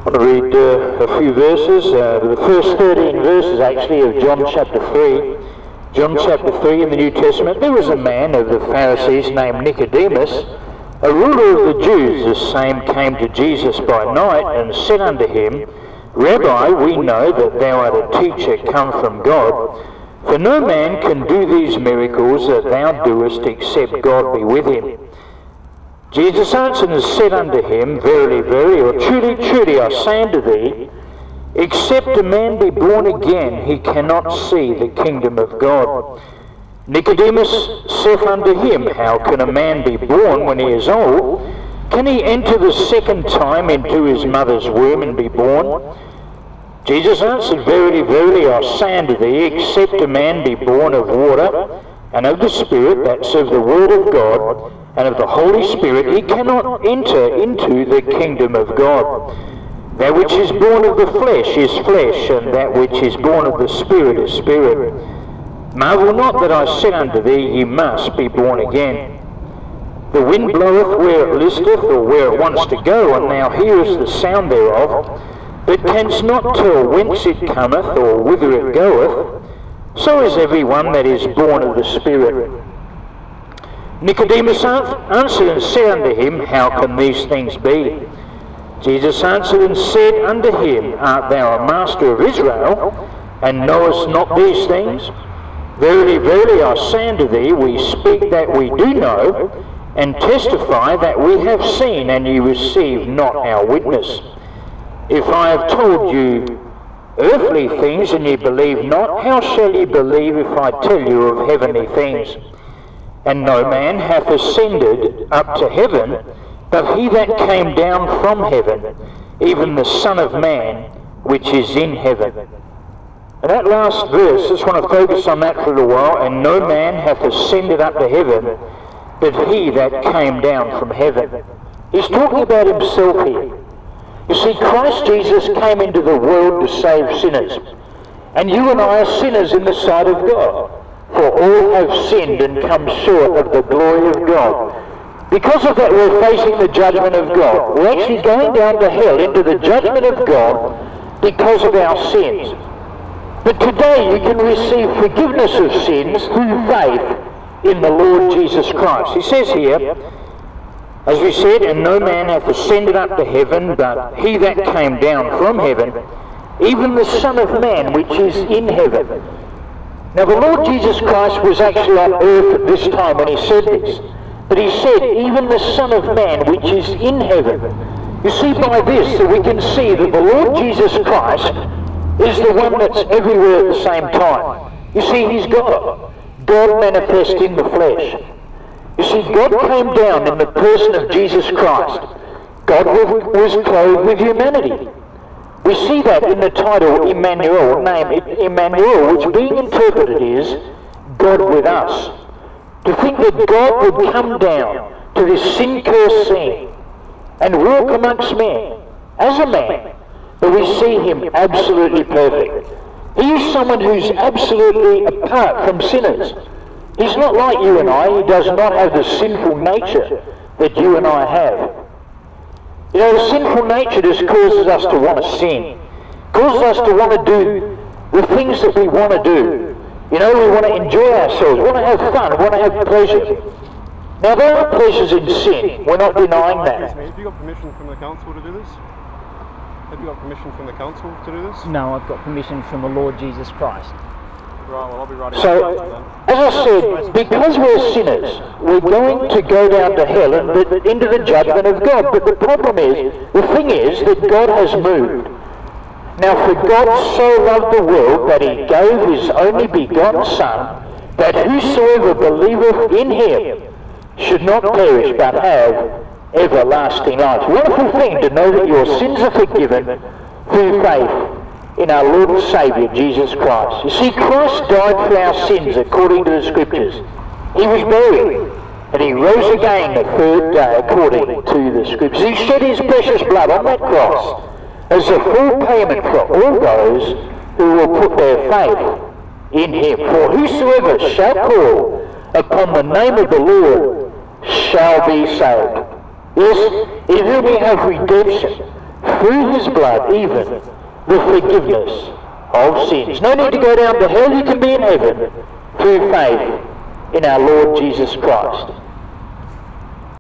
I want to read a few verses, the first 13 verses actually of John chapter 3. John chapter 3 in the New Testament. There was a man of the Pharisees named Nicodemus, a ruler of the Jews. The same came to Jesus by night and said unto him, Rabbi, we know that thou art a teacher come from God, for no man can do these miracles that thou doest except God be with him. Jesus answered and said unto him, Verily, verily, or truly, truly, I say unto thee, except a man be born again, he cannot see the kingdom of God. Nicodemus saith unto him, How can a man be born when he is old? Can he enter the second time into his mother's womb and be born? Jesus answered, Verily, verily, I say unto thee, except a man be born of water and of the Spirit, that's of the Word of God, and of the Holy Spirit, he cannot enter into the kingdom of God. That which is born of the flesh is flesh, and that which is born of the Spirit is spirit. Marvel not that I said unto thee, Ye must be born again. The wind bloweth where it listeth, or where it wants to go, and thou hearest the sound thereof, but canst not tell whence it cometh, or whither it goeth. So is every one that is born of the Spirit. Nicodemus answered and said unto him, How can these things be? Jesus answered and said unto him, Art thou a master of Israel, and knowest not these things? Verily, verily, I say unto thee, we speak that we do know, and testify that we have seen, and ye receive not our witness. If I have told you earthly things, and ye believe not, how shall ye believe if I tell you of heavenly things? And no man hath ascended up to heaven, but he that came down from heaven, even the Son of Man, which is in heaven. And that last verse, I just want to focus on that for a little while. And no man hath ascended up to heaven, but he that came down from heaven. He's talking about himself here. You see, Christ Jesus came into the world to save sinners. And you and I are sinners in the sight of God. For all have sinned and come short of the glory of God. Because of that, we're facing the judgment of God. We're actually going down to hell, into the judgment of God, because of our sins. But today you can receive forgiveness of sins through faith in the Lord Jesus Christ. He says here, as we said, and no man hath ascended up to heaven, but he that came down from heaven, even the Son of Man which is in heaven. Now the Lord Jesus Christ was actually on earth at this time when he said this. But he said, even the Son of Man which is in heaven. You see, by this that we can see that the Lord Jesus Christ is the one that's everywhere at the same time. You see, he's God. God manifest in the flesh. You see, God came down in the person of Jesus Christ. God was clothed with humanity. We see that in the title Emmanuel, name Emmanuel, which being interpreted is God with us. To think that God would come down to this sin-cursed scene and walk amongst men as a man, but we see him absolutely perfect. He is someone who's absolutely apart from sinners. He's not like you and I. He does not have the sinful nature that you and I have. You know, the sinful nature just causes us to want to sin, causes us to want to do the things that we want to do. You know, we want to enjoy ourselves, we want to have fun, we want to have pleasure. Now, there are pleasures in sin. We're not denying that. Excuse me, have you got permission from the council to do this? Have you got permission from the council to do this? No, I've got permission from the Lord Jesus Christ. Right, well, I'll be writing So, as I said, because we're sinners, we're going to go down to hell and into the judgment of God. But the problem is, the thing is that God has moved. Now, for God so loved the world that he gave his only begotten Son, that whosoever believeth in him should not perish but have everlasting life. Wonderful thing to know that your sins are forgiven through faith in our Lord and Saviour, Jesus Christ. You see, Christ died for our sins according to the Scriptures. He was buried, and he rose again the third day according to the Scriptures. He shed his precious blood on that cross as a full payment for all those who will put their faith in him. For whosoever shall call upon the name of the Lord shall be saved. Yes, in whom we have redemption through his blood even the forgiveness of sins. No need to go down to hell, you can be in heaven through faith in our Lord Jesus Christ.